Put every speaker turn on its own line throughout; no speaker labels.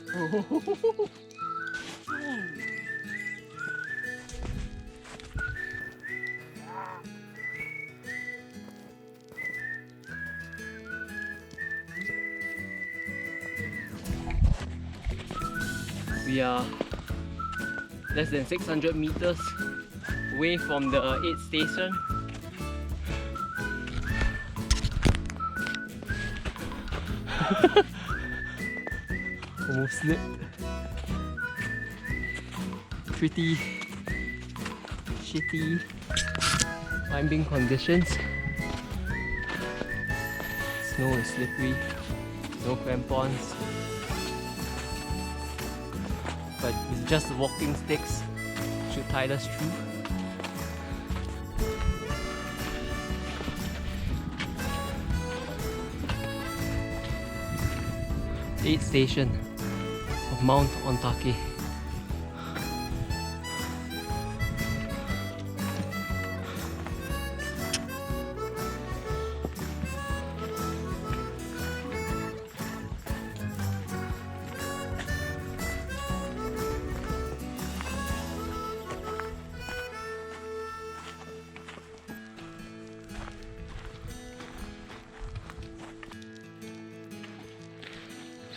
We are less than 600 meters away from the 8th station. Almost slipped. Pretty shitty climbing conditions. Snow is slippery, no crampons. But with just the walking sticks, should tide us through. The 8th station of Mt Ontake.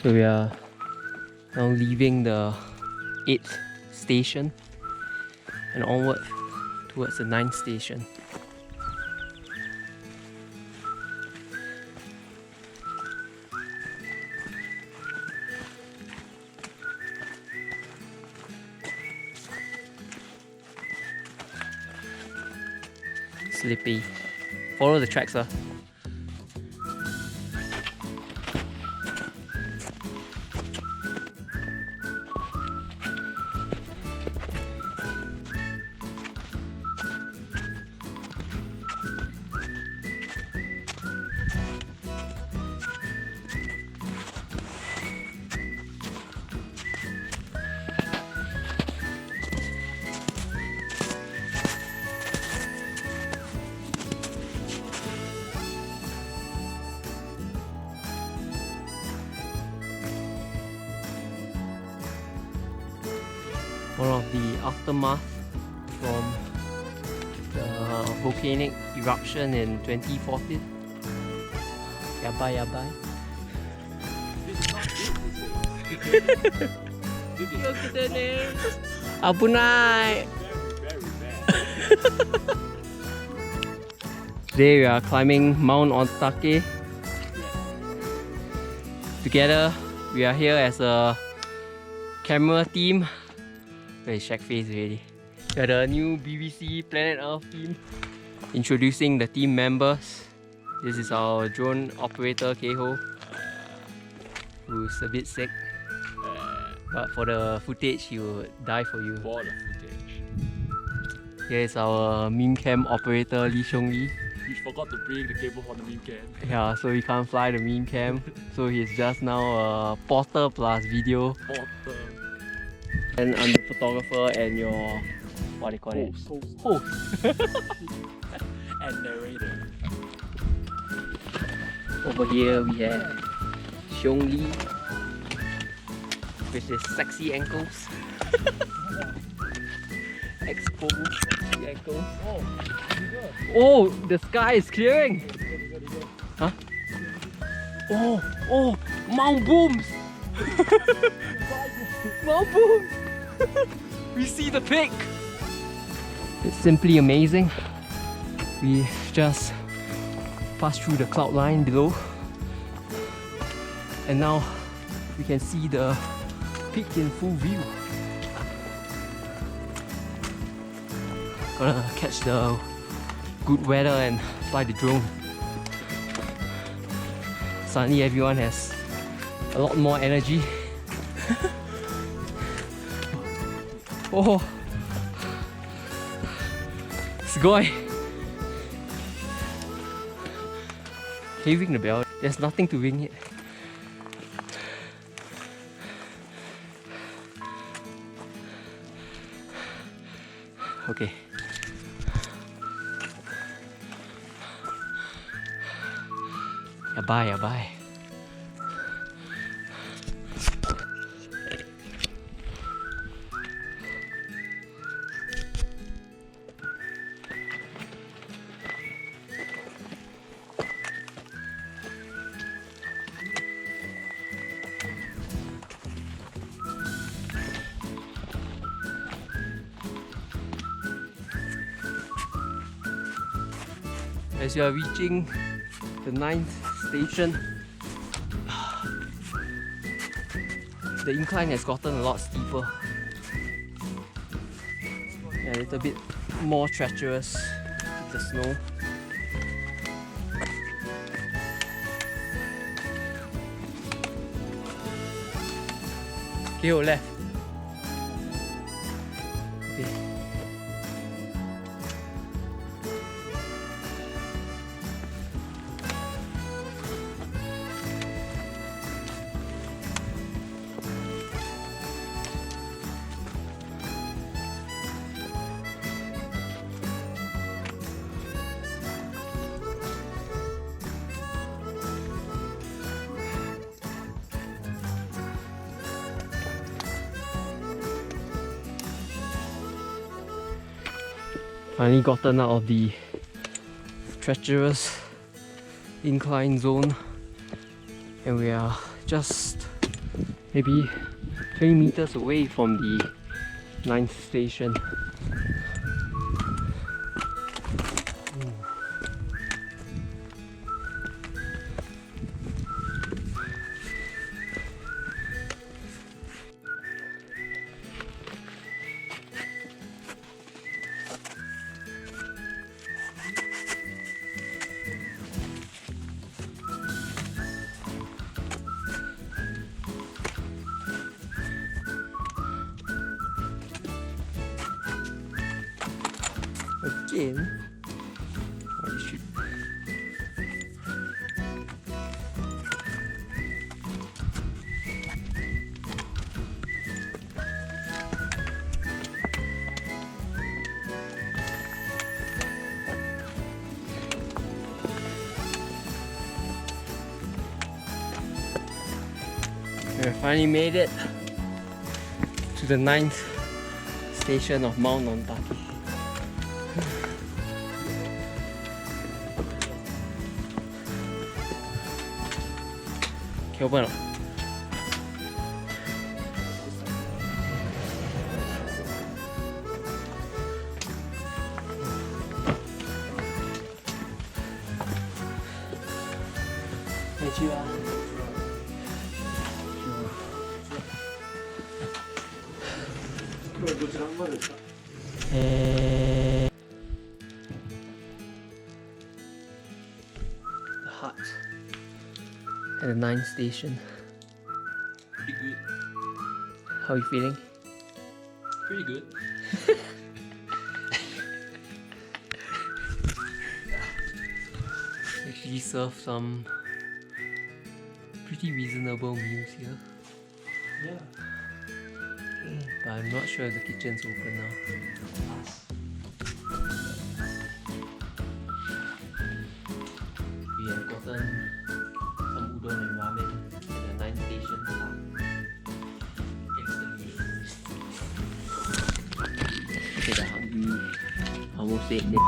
So we are now leaving the 8th station and onward towards the 9th station. Slippy. Follow the tracks, sir. One of the aftermath from the volcanic eruption in 2014. Yabai, yabai. Look at the names. Abunai. Today we are climbing Mt Ontake. Together, we are here as a camera team. Very shack face already. We are the new BBC Planet Earth team. Introducing the team members. This is our drone operator Keho, who's a bit sick. But for the footage, he will die for you.
For the footage.
Here's our meme cam operator Lee Xiong Lee.
We forgot to bring the cable for the meme cam.
Yeah, so he can't fly the meme cam. So he's just now a porter plus video.
Porter.
And I'm the photographer and your, what do you call it? Host.
And narrator.
Over here we have Xiong Lee with his sexy ankles. Exposed sexy ankles. Oh, the sky is clearing! Huh? Oh, Mount Booms! Mount Booms! We see the peak! It's simply amazing. We just passed through the cloud line below, and now we can see the peak in full view. Gonna catch the good weather and fly the drone. Suddenly everyone has a lot more energy. Oh, sugoi. Can you ring the bell? There's nothing to ring it. Okay. Yabai, yabai. As you are reaching the 9th station, the incline has gotten a lot steeper. Yeah, a little bit more treacherous with the snow. Okay, left. Okay. Finally gotten out of the treacherous incline zone, and we are just maybe 20 meters away from the 9th station. Again, oh, shoot. We finally made it to the 9th station of Mt Ontake. Okay, open up. The hut at the 9th station.
Pretty good.
How are you feeling?
Pretty good.
Actually serve some pretty reasonable meals here.
Yeah.
But I'm not sure if the kitchen's open now. We have gotten some udon and ramen at the 9th station. Okay, the hungry almost said that.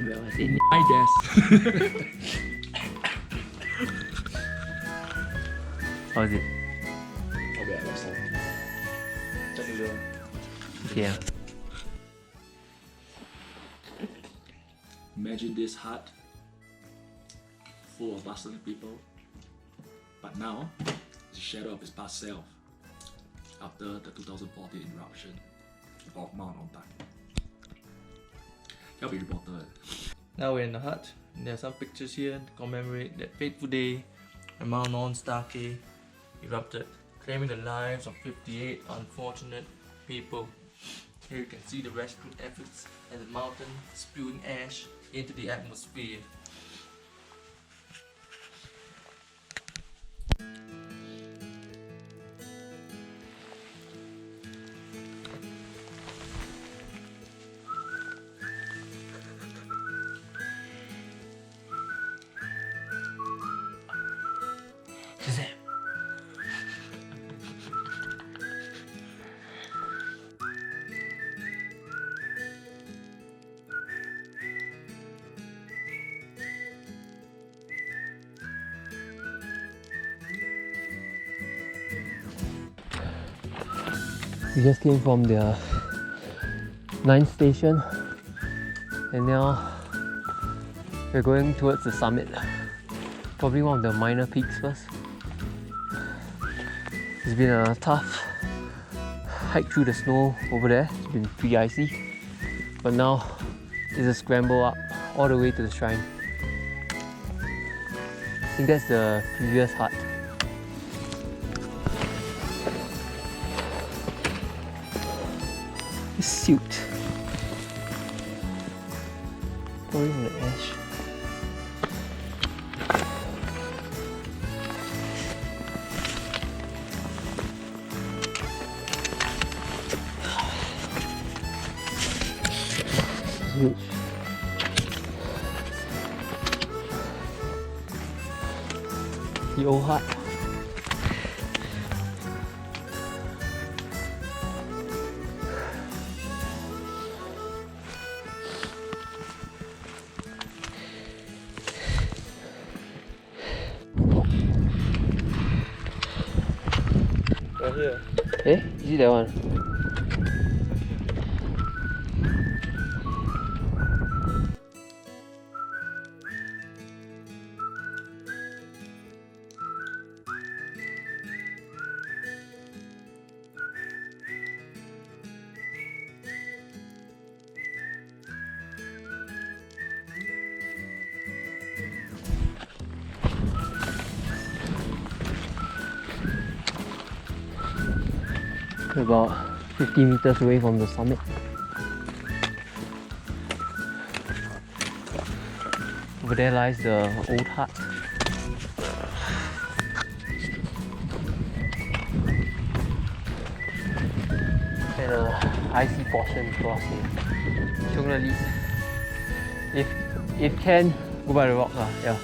Well, I said
Hi, Des.
how is it?
Okay, that's all. Check it out.
Okay.
Imagine this hut full of bustling people, but now it's a shadow of its past self after the 2014 eruption of Mt Ontake. I'll be reporter.
Now we're in the hut, and there are some pictures here to commemorate that fateful day when Mt Ontake erupted, claiming the lives of 58 unfortunate people. Here you can see the rescue efforts and the mountain spewing ash into the atmosphere.
We just came from the 9th station, and now We're going towards the summit. Probably one of the minor peaks first. It's been a tough hike through the snow over there. It's been pretty icy. But now it's a scramble up all the way to the shrine. I think that's the previous hut. It's silt. Probably from the ash. Huge. The old hut.
Right here.
Eh? Is it that one? We're about 50 meters away from the summit. Over there lies the old hut. And a icy portion across here. Journalistic. If can, go by the rock lah. Yeah.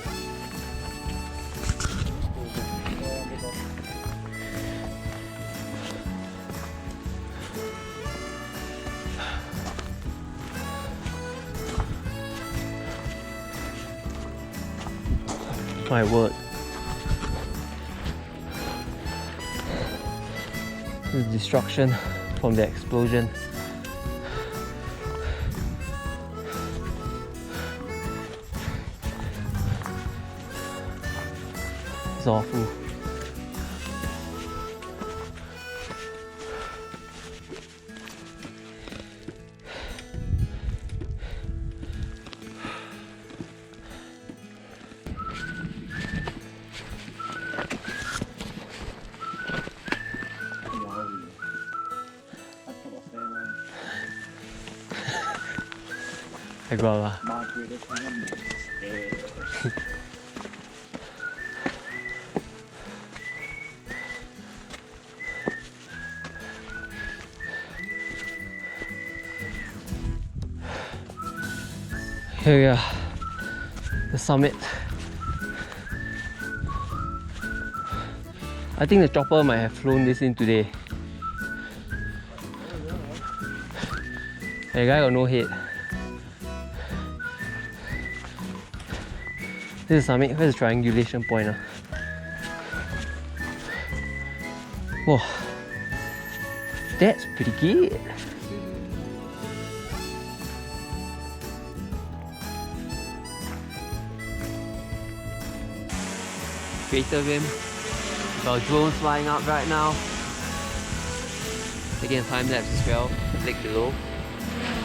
My word. The destruction from the explosion. It's awful. I got lah. Here we are, the summit. I think the chopper might have flown this in today. The guy got no head. This is the summit. Where's the triangulation point? Whoa, that's pretty good. Crater rim. Our drones flying out right now. Taking a time lapse as well. Lake below.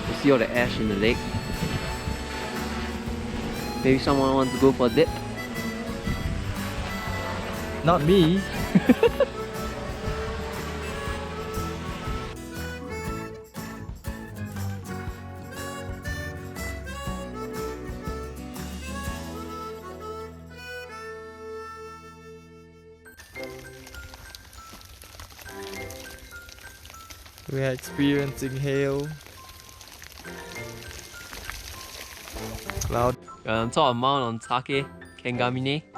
You see all the ash in the lake. Maybe someone wants to go for a dip.
Not me. We are experiencing hail. Cloud.
We're on top of Mount Ontake Hike,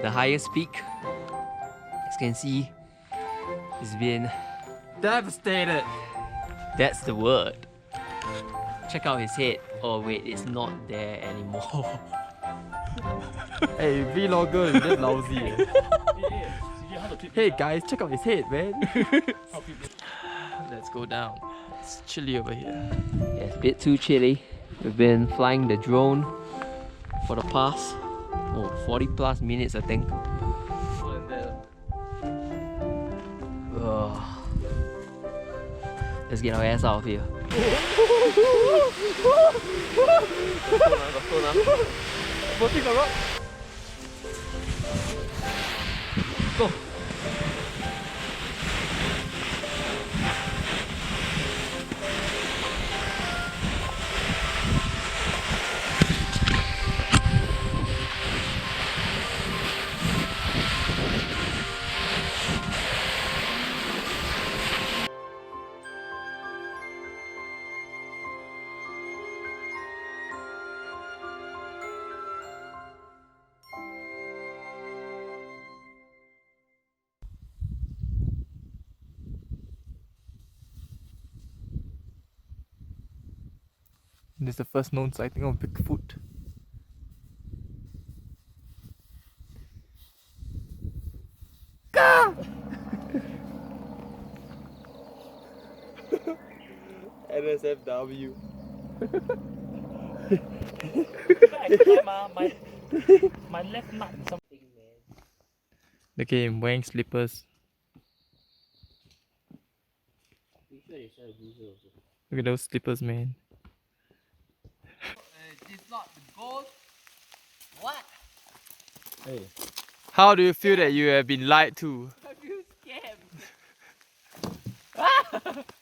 the highest peak. As you can see, it's been
Devastated.
That's the word. Check out his head. Oh wait, it's not there anymore.
Hey, vlogger, you're that lousy. Hey guys, check out his head, man. Let's go down. It's chilly over here.
Yeah, it's a bit too chilly. We've been flying the drone for the past 40 plus minutes, I think. Ugh. Let's get our ass out of here. Go!
This is the first known sighting of Bigfoot. NSFW.
my left nut something, man.
Look at him wearing slippers. Look at those slippers, man.
It's not the gold. What?
Hey,
How do you feel that you have been lied to?
I feel scammed.